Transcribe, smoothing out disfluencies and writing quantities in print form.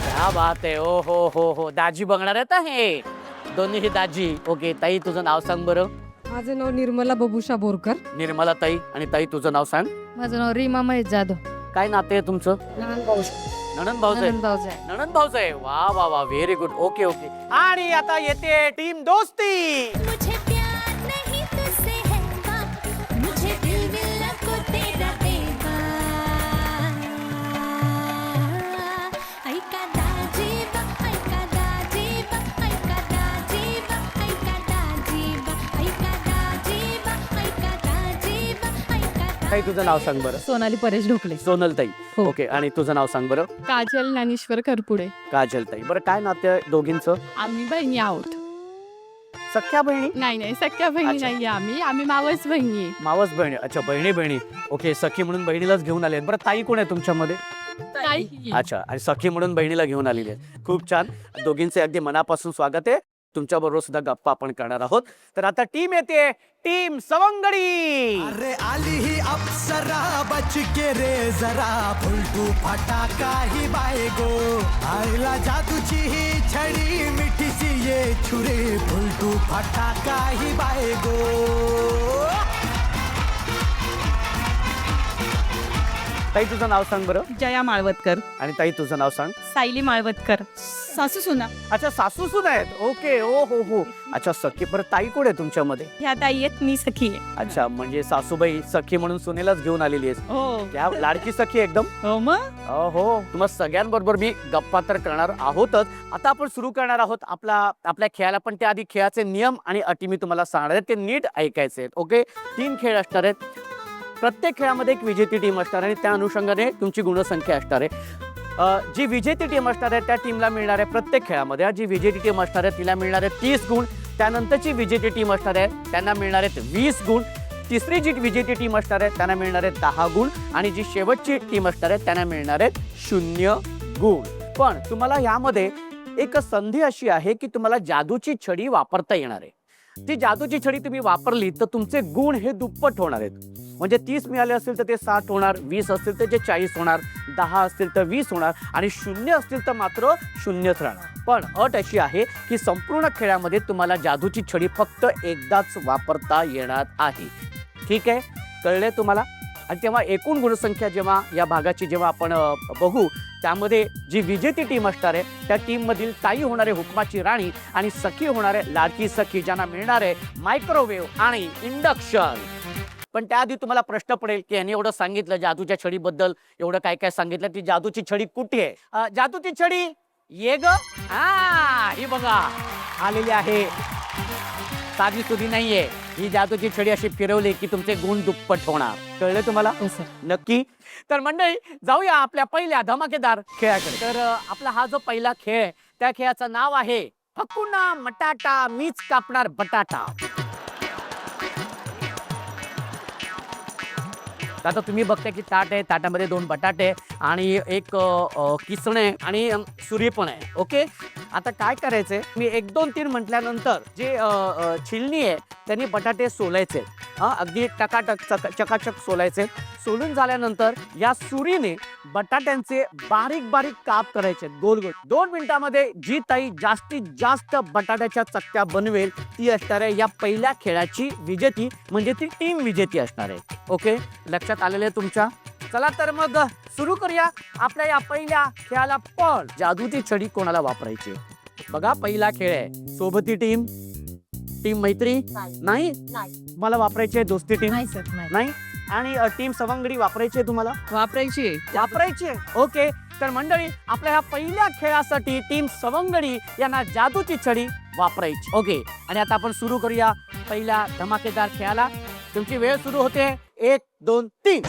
क्या बात आहे. ओ हो दाजी बघणार आहेत हे दोन्ही दाजी. ओके ताई तुझं नाव सांग बरं. माझं नाव निर्मला बबुषा बोरकर. निर्मला ताई. आणि ताई तुझं नाव सांग. माझं नाव रीमा महेश जाधव. काय नाते आहे तुमचं. लहान भाऊ. नणंद भाऊजाई. नणंद भाऊजाई. वा वा वा व्हेरी गुड. Okay okay. आणि आता येते टीम दोस्ती. मुझे प्यार नहीं तुझसे है मुझे दिल मिलना को तेरा बेवा ऐका दाजीबा ऐका दाजीबा ऐका दाजीबा ऐका दाजीबा ऐका दाजीबा ऐका दाजीबा ऐका ताई तुझं नाव सांग बरं. सोनाली परेश ढोकले. सोनल ताई. हो. ओके. आणि तुझं नाव सांग बरं. काजल ज्ञानेश्वर करपुडे. काजल ताई. बरं काय नाते आहे दोघींचं. आम्ही बहिणी आहोत. सख्या बहिणी. नाही सख्या बहिणी अच्छा. नाहीये आम्ही मावस बहिणी. मावस बहिणी. अच्छा बहिणी. ओके सखी म्हणून बहिणीलाच घेऊन आले. बरं ताई कोण आहे तुमच्यामध्ये. अच्छा. आणि सखी म्हणून बहिणीला घेऊन आलेली आहे. खूप छान. दोघींचे अगदी मनापासून स्वागत आहे. तुमच्या बरोबर सुद्धा गप्पा आपण करणार आहोत. तर आता टीम येते. टीम सवंगडी. अरे आली ही अप्सरा बच के रे जरा फुलटू फटाका ही बायगो आईला जादूची ही छडी मिठीची ये छुरी फुलटू फटाका ही बायगो. ताई तुझं नाव सांग बरं. जया माळवतकर. आणि ताई तुझं नाव सांग. सायली माळवतकर. सासू सुना. अच्छा सासू सुना आहेत. ओके. ओ हो. अच्छा सखी. बरं ताई कोण आहे तुमच्यामध्ये. ह्या ताई आहेत मी सखी आहे. अच्छा म्हणजे सासूबाई सखी म्हणून सुनेलाच घेऊन आलेली आहे. हो. त्या लाडकी सखी एकदम. हो मग. हो. तुम्हा सगळ्यांबरोबर मी गप्पा तर करणार आहोतच. आता आपण सुरू करणार आहोत आपल्या खेळाला. पण त्याआधी खेळाचे नियम आणि अटी मी तुम्हाला सांगणार आहे. ते नीट ऐकायचे आहेत. ओके. 3 खेळ असणार आहेत. प्रत्येक खेळामध्ये एक विजेती टीम असणार आहे. त्या अनुषंगाने तुमची गुणसंख्या असणार आहे. जी विजेती टीम असणार आहे त्या टीमला मिळणार आहे प्रत्येक खेळामध्ये जी विजेती टीम असणार आहे तिला मिळणार आहे 30 गुण. त्यानंतरची विजेती टीम असणार आहे त्यांना मिळणार आहेत 20 गुण. तिसरी जी विजेती टीम असणार आहे त्यांना मिळणार आहेत 10 गुण. आणि जी शेवटची टीम असणार आहे त्यांना मिळणार आहेत 0 गुण. पण तुम्हाला यामध्ये एक संधी अशी आहे की तुम्हाला जादूची छडी वापरता येणार आहे. ती जादूची छडी तुम्ही वापरली तर तुमचे गुण हे दुप्पट होणार आहेत. म्हणजे 30 मिळाले असतील तर ते 60 होणार, 20 असतील तर ते 40 होणार, 10 असतील तर 20 होणार आणि 0 असतील तर मात्र 0च राहणार. पण अट अशी आहे की संपूर्ण खेळामध्ये तुम्हाला जादूची छडी फक्त एकदाच वापरता येणार आहे. ठीक आहे. कळले तुम्हाला. आणि तेव्हा एकूण गुणसंख्या जेव्हा या भागाची जेव्हा आपण बघू त्यामध्ये जी विजेती टीम असणार आहे त्या टीम मधील ताई होणारे हुकमाची राणी आणि सखी होणारे लाडकी सखी ज्यांना मिळणार आहे मायक्रोवेव्ह आणि इंडक्शन. पण त्याआधी तुम्हाला प्रश्न पडेल की यांनी एवढं सांगितलं जादूच्या छडीबद्दल एवढं काय काय सांगितलं. ती जादूची छडी कुठे आहे. जादूची छडी ये ग. ही बघा आलेली आहे. साधी सुधी नाहीये. ही जादूची छडी अशी फिरवली की तुमचे गुण दुप्पट होणार. कळले तुम्हाला. नक्की. तर मंडळी जाऊया आपल्या पहिल्या धमाकेदार खेळाकडे. तर आपला हा जो पहिला खेळ आहे त्या खेळाचं नाव आहे हकुना मटाटा मीच कापणार बटाटा. आता तुम्ही बघताय की ताट आहे. ताटामध्ये 2 बटाटे आणि एक किसणे आणि सुरी पण आहे. ओके. आता काय करायचंय मी 1 2 3 म्हटल्यानंतर जे छिलनी आहे त्यांनी बटाटे सोलायचे. अगदी टकाटक चकाचक सोलायचे. सोलून झाल्यानंतर या सुरीने बटाट्यांचे बारीक बारीक काप करायचे गोल गोल. 2 मिनिटांमध्ये जी ताई जास्तीत जास्त बटाट्याच्या चकत्या बनवेल ती असणार आहे या पहिल्या खेळाची विजेती. म्हणजे ती टीम विजेती असणार आहे. ओके. लक्षात आलेले तुमच्या. चला तर मग सुरू करूया आपल्या या पहिल्या खेळाला. पण जादूची छडी कोणाला वापरायची बघा. पहिला खेळ आहे सोबती टीम. टीम मैत्री नाही. मला वापरायची आहे दोस्ती टीम नाही. आणि टीम सवंगडी वापरायची आहे तुम्हाला. वापरायची आहे. ओके. तर मंडळी आपल्या ह्या पहिल्या खेळासाठी टीम सवंगडी यांना जादूची छडी वापरायची. ओके. आणि आता आपण सुरू करूया पहिल्या धमाकेदार खेळाला. तुमची वेळ सुरू होते 1 2 3.